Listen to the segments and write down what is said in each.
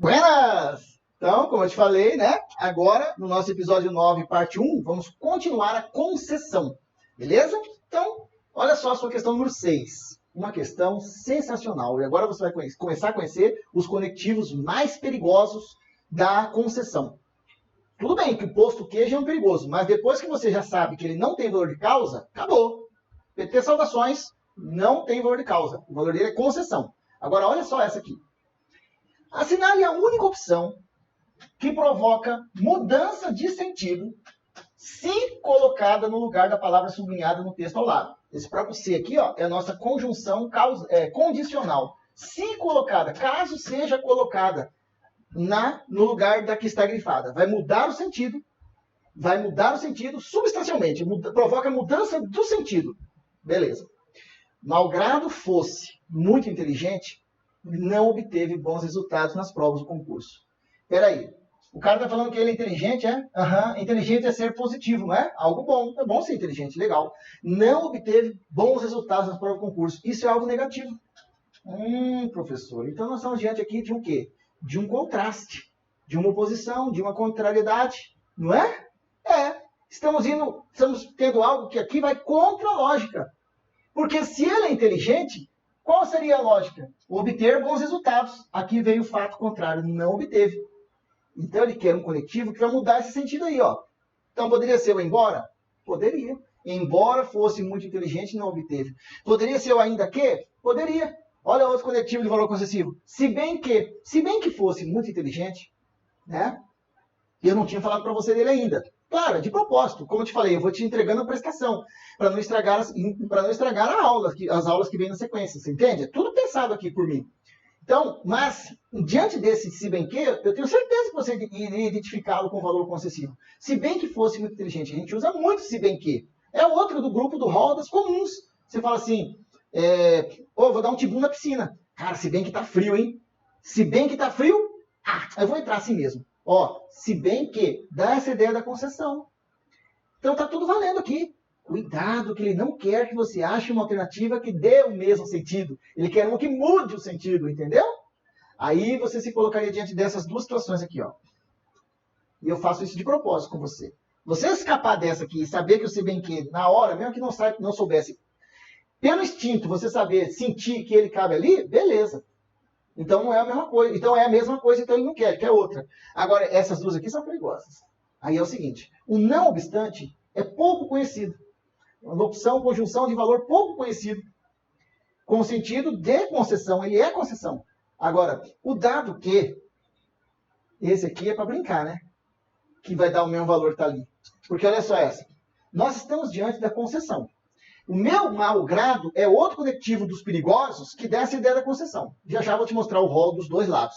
Buenas! Então, como eu te falei, né? Agora, no nosso episódio 9, parte 1, vamos continuar a concessão. Beleza? Então, olha só a sua questão número 6. Uma questão sensacional. E agora você vai começar a conhecer os conectivos mais perigosos da concessão. Tudo bem que o posto Q já é um perigoso, mas depois que você já sabe que ele não tem valor de causa, acabou. PT saudações, não tem valor de causa. O valor dele é concessão. Agora, olha só essa aqui. Assinale a única opção que provoca mudança de sentido se colocada no lugar da palavra sublinhada no texto ao lado. Esse próprio se aqui ó, é a nossa conjunção condicional. Se colocada, caso seja colocada no lugar da que está grifada, vai mudar o sentido substancialmente, provoca mudança do sentido. Beleza. Malgrado fosse muito inteligente, não obteve bons resultados nas provas do concurso. Peraí, o cara tá falando que ele é inteligente, é? Inteligente é ser positivo, não é? Algo bom, é bom ser inteligente, legal. Não obteve bons resultados nas provas do concurso. Isso é algo negativo. Professor, então nós estamos diante aqui de um quê? De um contraste, de uma oposição, de uma contrariedade, não é? Estamos tendo algo que aqui vai contra a lógica. Porque se ele é inteligente, qual seria a lógica? Obter bons resultados. Aqui veio o fato contrário, não obteve. Então ele quer um conectivo que vai mudar esse sentido aí, ó. Então poderia ser o embora? Poderia. Embora fosse muito inteligente, não obteve. Poderia ser o ainda que? Poderia. Olha outro conectivo de valor concessivo. Se bem que fosse muito inteligente, né? Eu não tinha falado para você dele ainda. Claro, de propósito. Como eu te falei, eu vou te entregando a prestação para não estragar a aula, as aulas que vêm na sequência. Você entende? É tudo pensado aqui por mim. Então, mas, diante desse se bem que, eu tenho certeza que você iria identificá-lo com valor concessivo. Se bem que fosse muito inteligente. A gente usa muito se bem que. É outro do grupo do rol das comuns. Você fala assim, vou dar um tibum na piscina. Cara, se bem que tá frio, hein? Se bem que tá frio, eu vou entrar assim mesmo. Se bem que dá essa ideia da concessão. Então tá tudo valendo aqui. Cuidado que ele não quer que você ache uma alternativa que dê o mesmo sentido. Ele quer uma que mude o sentido, entendeu? Aí você se colocaria diante dessas duas situações aqui, ó. E eu faço isso de propósito com você. Você escapar dessa aqui e saber que o se bem que, na hora, mesmo que não soubesse, pelo instinto, você sentir que ele cabe ali, beleza. Então não é a mesma coisa. Então é a mesma coisa, então ele não quer, ele quer outra. Agora, essas duas aqui são perigosas. Aí é o seguinte, o não obstante é pouco conhecido. Uma opção, conjunção de valor pouco conhecido. Com o sentido de concessão, ele é concessão. Agora, o dado que, esse aqui é para brincar, né? Que vai dar o mesmo valor que está ali. Porque olha só essa. Nós estamos diante da concessão. O meu malgrado é outro conectivo dos perigosos que dá essa ideia da concessão. Já vou te mostrar o rol dos dois lados.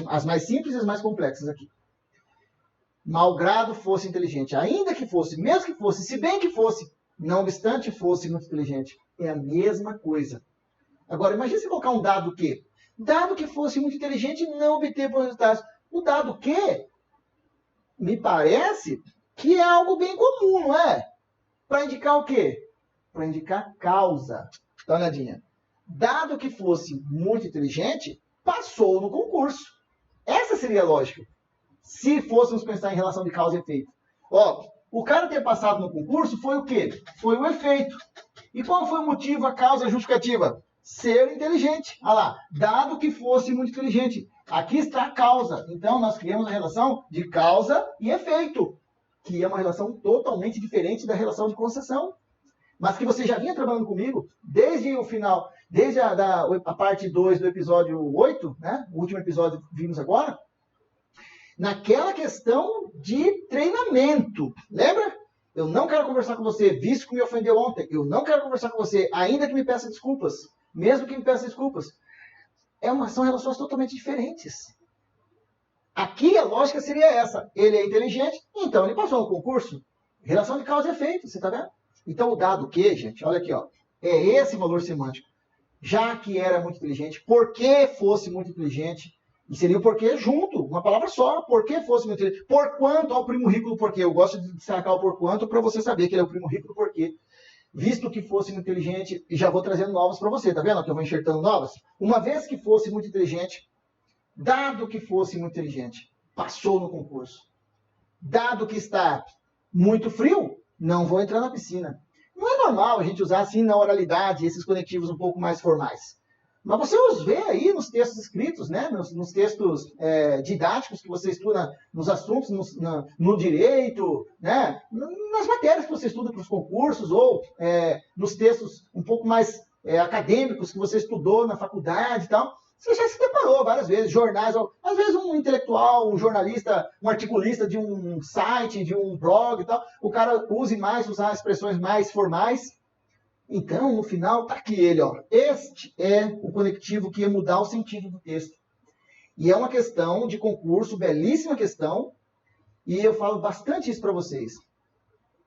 As mais simples e as mais complexas aqui. Malgrado fosse inteligente. Ainda que fosse, mesmo que fosse, se bem que fosse, não obstante fosse muito inteligente. É a mesma coisa. Agora, imagine se colocar um dado que. Dado que fosse muito inteligente, não obter bons resultados. O dado que, me parece que é algo bem comum, não é? Para indicar o quê? Para indicar causa. Dá uma olhadinha. Dado que fosse muito inteligente, passou no concurso. Essa seria a lógica. Se fôssemos pensar em relação de causa e efeito. O cara ter passado no concurso foi o quê? Foi o efeito. E qual foi o motivo, a causa, a justificativa? Ser inteligente. Olha lá. Dado que fosse muito inteligente. Aqui está a causa. Então, nós criamos a relação de causa e efeito, que é uma relação totalmente diferente da relação de concessão. Mas que você já vinha trabalhando comigo desde o final, desde a parte 2 do episódio 8, né? O último episódio que vimos agora, naquela questão de treinamento. Lembra? Eu não quero conversar com você, visto que me ofendeu ontem. Eu não quero conversar com você, ainda que me peça desculpas. Mesmo que me peça desculpas. São relações totalmente diferentes. Aqui a lógica seria essa. Ele é inteligente, então ele passou no concurso. Relação de causa e efeito, você está vendo? Então, o dado que, gente, olha aqui, ó, é esse valor semântico. Já que era muito inteligente, porque fosse muito inteligente, e seria o porquê junto, uma palavra só, porque fosse muito inteligente. Por quanto ao primo rico do porquê. Eu gosto de destacar o por quanto para você saber que ele é o primo rico do porquê. Visto que fosse muito inteligente, e já vou trazendo novas para você, tá vendo? Que eu vou enxertando novas. Uma vez que fosse muito inteligente, dado que fosse muito inteligente, passou no concurso. Dado que está muito frio, não vou entrar na piscina. Não é normal a gente usar assim na oralidade esses conectivos um pouco mais formais. Mas você os vê aí nos textos escritos, né? nos textos didáticos que você estuda, nos assuntos, no direito, né? Nas matérias que você estuda para os concursos, ou nos textos um pouco mais acadêmicos que você estudou na faculdade e tal. Você já se deparou várias vezes, jornais, às vezes um intelectual, um jornalista, um articulista de um site, de um blog e tal, o cara usar expressões mais formais. Então, no final, está aqui ele, ó. Este é o conectivo que ia mudar o sentido do texto. E é uma questão de concurso, belíssima questão, e eu falo bastante isso para vocês.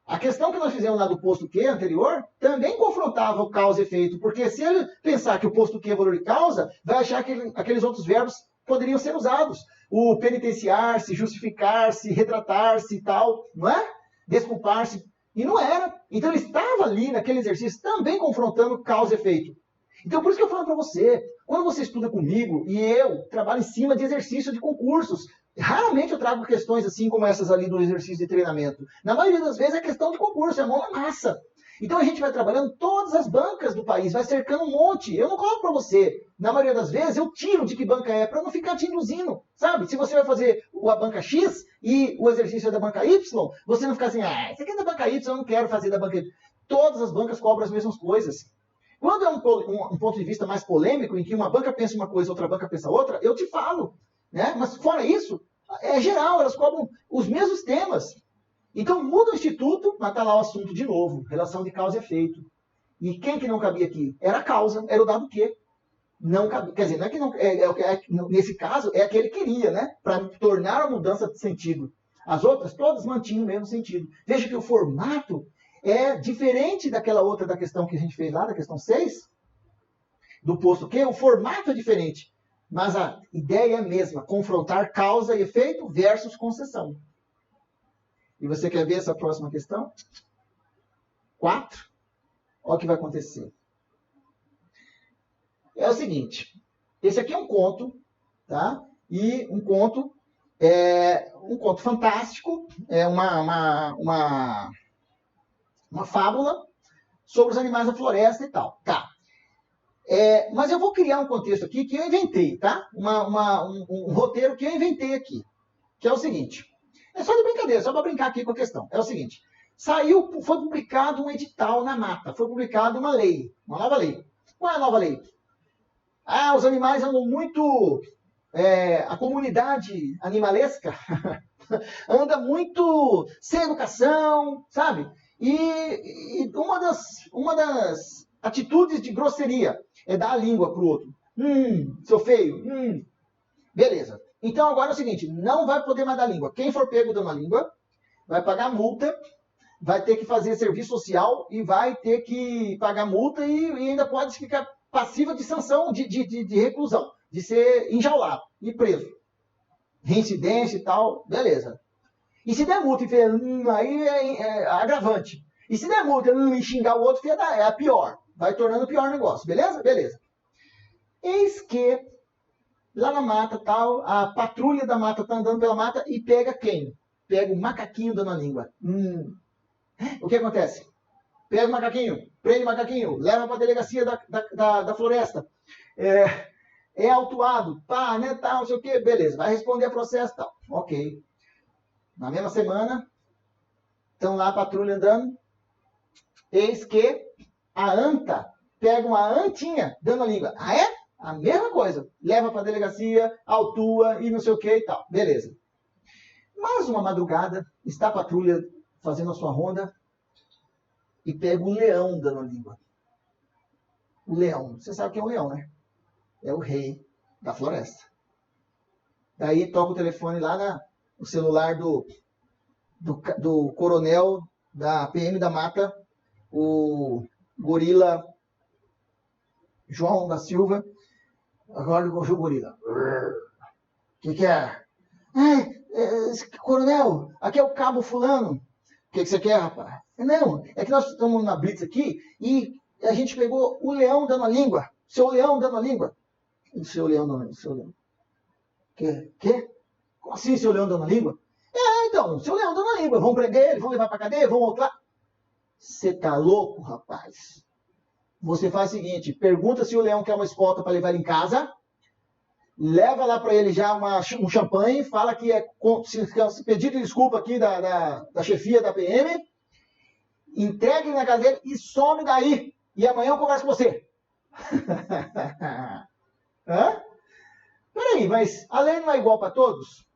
A questão que nós fizemos lá do posto Q anterior também confrontava o causa e efeito, porque se ele pensar que o posto Q é valor de causa, vai achar que aqueles outros verbos poderiam ser usados. O penitenciar-se, justificar-se, retratar-se e tal, não é? Desculpar-se. E não era. Então ele estava ali naquele exercício também confrontando causa e efeito. Então por isso que eu falo para você, quando você estuda comigo e eu trabalho em cima de exercício de concursos, raramente eu trago questões assim como essas ali do exercício de treinamento. Na maioria das vezes é questão de concurso, é mão na massa. Então a gente vai trabalhando todas as bancas do país, vai cercando um monte. Eu não coloco para você. Na maioria das vezes eu tiro de que banca é para não ficar te induzindo, sabe? Se você vai fazer a banca X e o exercício é da banca Y, você não ficar assim, isso aqui é da banca Y, eu não quero fazer da banca Y. Todas as bancas cobram as mesmas coisas. Quando é um ponto de vista mais polêmico, em que uma banca pensa uma coisa, outra banca pensa outra, eu te falo, né? Mas fora isso, é geral, elas cobram os mesmos temas. Então muda o instituto, mas está lá o assunto de novo, relação de causa e efeito. E quem que não cabia aqui? Era a causa, era o dado Q. Não cabia, quer dizer, não é que não, nesse caso é a que ele queria, né? Para tornar a mudança de sentido. As outras todas mantinham o mesmo sentido. Veja que o formato é diferente daquela outra da questão que a gente fez lá, da questão 6, do posto Q, o formato é diferente. Mas a ideia é a mesma, confrontar causa e efeito versus concessão. E você quer ver essa próxima questão? 4. Olha o que vai acontecer. É o seguinte, esse aqui é um conto, tá? E um conto fantástico, é uma fábula sobre os animais da floresta e tal. Tá. Mas eu vou criar um contexto aqui que eu inventei, tá? Um roteiro que eu inventei aqui, que é o seguinte. É só de brincadeira, só para brincar aqui com a questão. É o seguinte, foi publicado um edital na mata, foi publicada uma lei, uma nova lei. Qual é a nova lei? Os animais andam muito... a comunidade animalesca anda muito sem educação, sabe? E uma das atitudes de grosseria é dar a língua pro outro. Seu feio. Beleza. Então agora é o seguinte, não vai poder mais dar língua. Quem for pego dando a língua, vai pagar multa, vai ter que fazer serviço social e vai ter que pagar multa e ainda pode ficar passiva de sanção de reclusão, de ser enjaulado e preso. Reincidência e tal, beleza. E se der multa, aí é agravante. E se der multa e xingar o outro, é a pior. Vai tornando pior o negócio, beleza? Beleza. Eis que lá na mata, tal, a patrulha da mata está andando pela mata e pega quem? Pega o macaquinho dando a língua. O que acontece? Pega o macaquinho, prende o macaquinho, leva para a delegacia da floresta. É autuado, pá, né, tal, não sei o quê. Beleza, vai responder a processo, tal. Ok. Na mesma semana, estão lá a patrulha andando. Eis que a anta pega uma antinha dando a língua. Ah, é? A mesma coisa. Leva para a delegacia, autua e não sei o que e tal. Beleza. Mas uma madrugada, está a patrulha fazendo a sua ronda e pega o leão dando a língua. O leão. Você sabe quem é o leão, né? É o rei da floresta. Daí toca o telefone lá no celular do coronel da PM da Mata, o gorila João da Silva. Agora o gorila. O que é? Coronel, aqui é o cabo fulano. O que você quer, rapaz? Não, é que nós estamos na blitz aqui e a gente pegou o leão dando a língua. Seu leão dando a língua. O seu leão dando a língua. Quê? Como assim, seu leão dando na língua? Então, seu leão dando na língua. Vão prender ele, vão levar pra cadeia, vão voltar. Você tá louco, rapaz? Você faz o seguinte, pergunta se o leão quer uma escolta para levar ele em casa, leva lá para ele já um champanhe, fala que é pedido de desculpa aqui da chefia da PM, entregue ele na casa dele e some daí. E amanhã eu converso com você. Hã? Peraí, mas a lei não é igual para todos?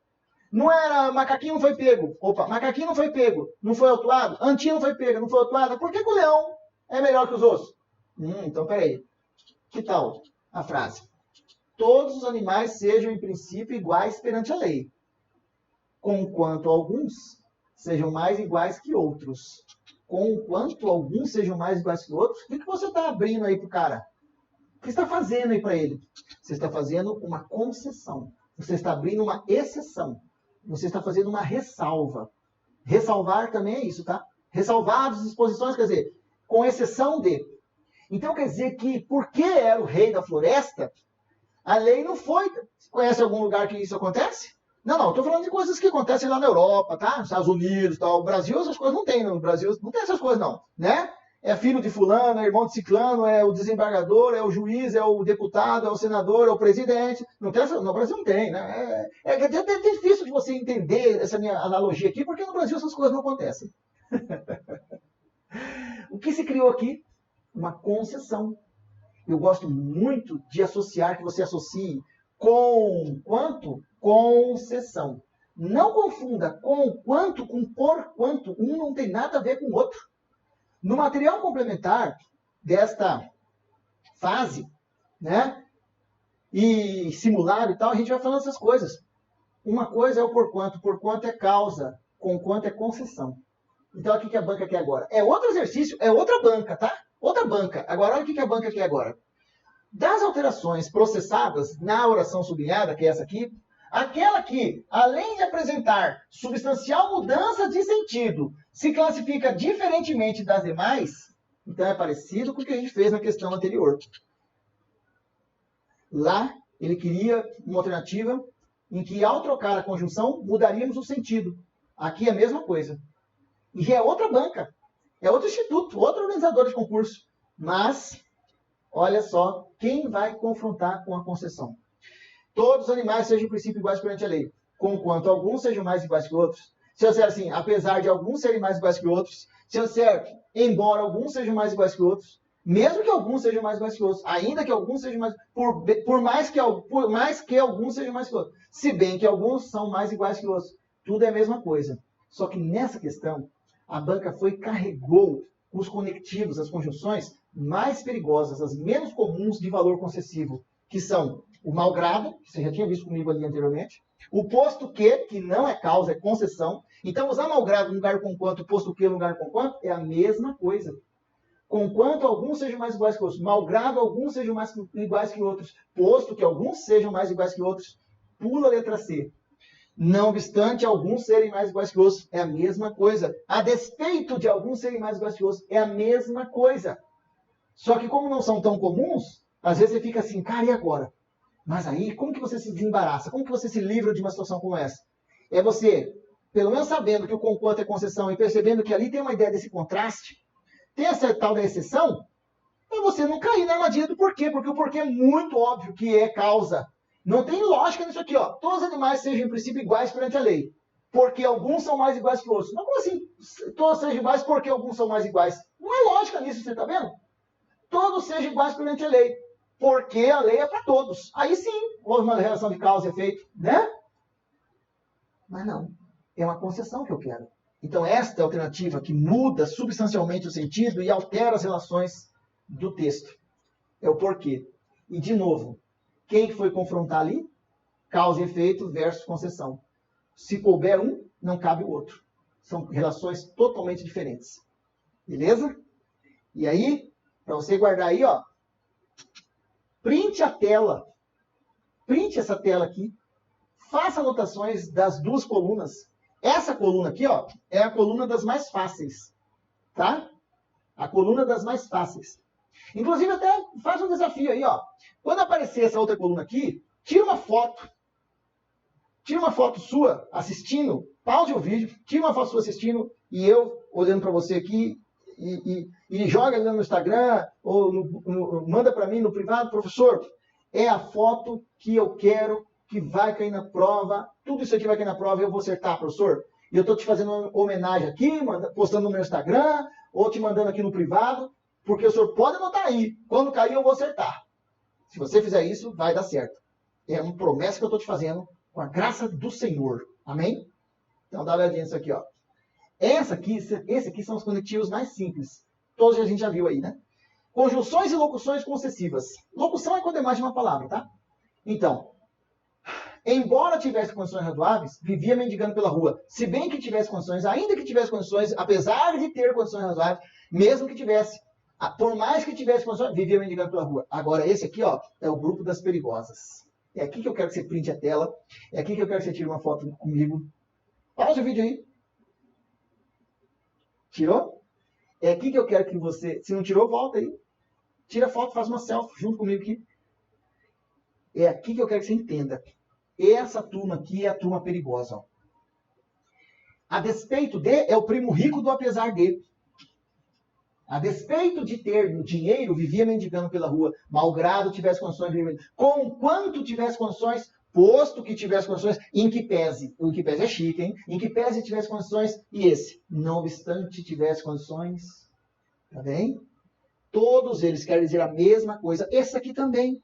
Não era macaquinho não foi pego. Opa, macaquinho não foi pego, não foi autuado. Antinha não foi pega, não foi autuada. Por que o leão é melhor que os outros? Então, peraí. Que tal a frase? Todos os animais sejam, em princípio, iguais perante a lei, conquanto alguns sejam mais iguais que outros. Conquanto alguns sejam mais iguais que outros, o que você está abrindo aí para o cara? O que você está fazendo aí para ele? Você está fazendo uma concessão. Você está abrindo uma exceção. Você está fazendo uma ressalva. Ressalvar também é isso, tá? Ressalvados disposições, quer dizer, com exceção de. Então quer dizer que, porque era o rei da floresta, a lei não foi. Conhece algum lugar que isso acontece? Não, estou falando de coisas que acontecem lá na Europa, tá? Nos Estados Unidos, tal. No Brasil essas coisas não tem, no Brasil não tem essas coisas não, né? É filho de fulano, é irmão de ciclano, é o desembargador, é o juiz, é o deputado, é o senador, é o presidente. Não tem essa, no Brasil não tem, né? É difícil de você entender essa minha analogia aqui, porque no Brasil essas coisas não acontecem. O que se criou aqui? Uma concessão. Eu gosto muito de associar, que você associe com quanto, concessão. Não confunda com quanto com por quanto. Um não tem nada a ver com o outro. No material complementar desta fase, né, e simulado e tal, a gente vai falando essas coisas. Uma coisa é o por quanto é causa, com quanto é concessão. Então, o que a banca quer agora? É outro exercício, é outra banca, tá? Outra banca. Agora, olha o que a banca quer agora. Das alterações processadas na oração sublinhada, que é essa aqui, aquela que, além de apresentar substancial mudança de sentido, se classifica diferentemente das demais, então é parecido com o que a gente fez na questão anterior. Lá, ele queria uma alternativa em que, ao trocar a conjunção, mudaríamos o sentido. Aqui é a mesma coisa. E é outra banca, é outro instituto, outro organizador de concurso. Mas, olha só, quem vai confrontar com a concessão? Todos os animais sejam, em princípio, iguais perante a lei, conquanto alguns sejam mais iguais que outros. Se eu disser assim, apesar de alguns serem mais iguais que outros, se eu disser, embora alguns sejam mais iguais que outros, mesmo que alguns sejam mais iguais que outros, ainda que alguns sejam mais... Por mais que alguns sejam mais que outros, se bem que alguns são mais iguais que outros, tudo é a mesma coisa. Só que nessa questão, a banca carregou os conectivos, as conjunções mais perigosas, as menos comuns de valor concessivo, que são o malgrado, que você já tinha visto comigo ali anteriormente, o posto que não é causa, é concessão. Então, usar malgrado no lugar com quanto, posto que no lugar com quanto, é a mesma coisa. Conquanto alguns sejam mais iguais que outros, malgrado alguns sejam mais iguais que outros, posto que alguns sejam mais iguais que outros, pula a letra C. Não obstante alguns serem mais iguais que outros, é a mesma coisa. A despeito de alguns serem mais iguais que outros, é a mesma coisa. Só que como não são tão comuns, às vezes você fica assim, cara, e agora? Mas aí, como que você se desembaraça? Como que você se livra de uma situação como essa? É você, pelo menos sabendo que o conquanto é concessão e percebendo que ali tem uma ideia desse contraste, tem essa tal da exceção, é você não cair na armadilha do porquê, porque o porquê é muito óbvio que é causa. Não tem lógica nisso aqui, ó. Todos os animais sejam, em princípio, iguais perante a lei, porque alguns são mais iguais que outros. Mas como assim? Todos sejam iguais porque alguns são mais iguais. Não é lógica nisso, você está vendo? Todos sejam iguais perante a lei, porque a lei é para todos. Aí sim, houve uma relação de causa e efeito, né? Mas não, é uma concessão que eu quero. Então esta é a alternativa que muda substancialmente o sentido e altera as relações do texto. É o porquê. E de novo, quem foi confrontar ali? Causa e efeito versus concessão. Se couber um, não cabe o outro. São relações totalmente diferentes. Beleza? E aí, para você guardar aí, ó, printe a tela. Printe essa tela aqui. Faça anotações das duas colunas. Essa coluna aqui, ó, é a coluna das mais fáceis. Tá? A coluna das mais fáceis. Inclusive, até faz um desafio aí, ó. Quando aparecer essa outra coluna aqui, tira uma foto. tira uma foto sua assistindo, pause o vídeo, tira uma foto sua assistindo e eu olhando para você aqui e joga ali no Instagram ou manda para mim no privado, professor, é a foto que eu quero que vai cair na prova, tudo isso aqui vai cair na prova e eu vou acertar, professor. E eu estou te fazendo uma homenagem aqui, postando no meu Instagram ou te mandando aqui no privado, porque o senhor pode anotar aí, quando cair eu vou acertar. Se você fizer isso, vai dar certo. É uma promessa que eu estou te fazendo com a graça do Senhor. Amém? Então dá uma olhadinha nisso aqui, ó. Esse aqui são os conectivos mais simples. Todos a gente já viu aí, né? Conjunções e locuções concessivas. Locução é quando é mais de uma palavra, tá? Então, embora tivesse condições razoáveis, vivia mendigando pela rua. Se bem que tivesse condições, ainda que tivesse condições, apesar de ter condições razoáveis, mesmo que tivesse, por mais que tivesse condições, vivia mendigando pela rua. Agora, esse aqui, ó, é o grupo das perigosas. É aqui que eu quero que você printe a tela. É aqui que eu quero que você tire uma foto comigo. Pausa o vídeo aí. Tirou? É aqui que eu quero que você... Se não tirou, volta aí. Tira a foto, faz uma selfie junto comigo aqui. É aqui que eu quero que você entenda. Essa turma aqui é a turma perigosa. Ó. A despeito de... É o primo rico do apesar de. A despeito de ter dinheiro, vivia mendigando pela rua. Malgrado tivesse condições de viver. Conquanto tivesse condições... Posto que tivesse condições, em que pese, o que pese é chique, hein? Em que pese tivesse condições, e esse, não obstante tivesse condições, tá bem? Todos eles querem dizer a mesma coisa. Esse aqui também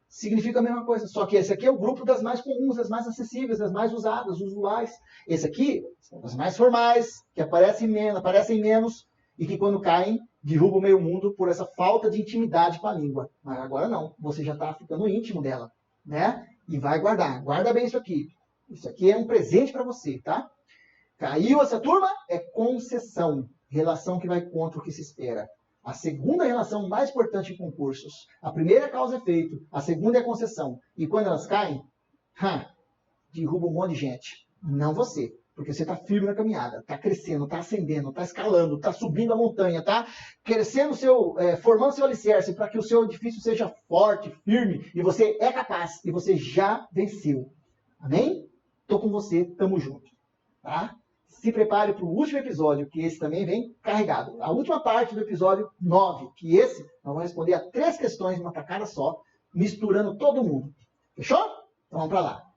significa a mesma coisa, só que esse aqui é o grupo das mais comuns, das mais acessíveis, das mais usadas, usuais. Esse aqui são as mais formais, que aparecem menos, e que quando caem, derrubam o meio mundo por essa falta de intimidade com a língua. Mas agora não, você já está ficando íntimo dela, né? E vai guardar. Guarda bem isso aqui. Isso aqui é um presente para você, tá? Caiu essa turma? É concessão. Relação que vai contra o que se espera. A segunda relação mais importante em concursos. A primeira é causa e efeito. A segunda é concessão. E quando elas caem, derruba um monte de gente. Não você. Porque você está firme na caminhada. Está crescendo, está ascendendo, está escalando, está subindo a montanha, está crescendo formando seu alicerce para que o seu edifício seja forte, firme. E você é capaz. E você já venceu. Amém? Estou com você, tamo junto. Tá? Se prepare para o último episódio, que esse também vem carregado. A última parte do episódio 9, que esse nós vamos responder a 3 questões numa tacada só, misturando todo mundo. Fechou? Então vamos para lá.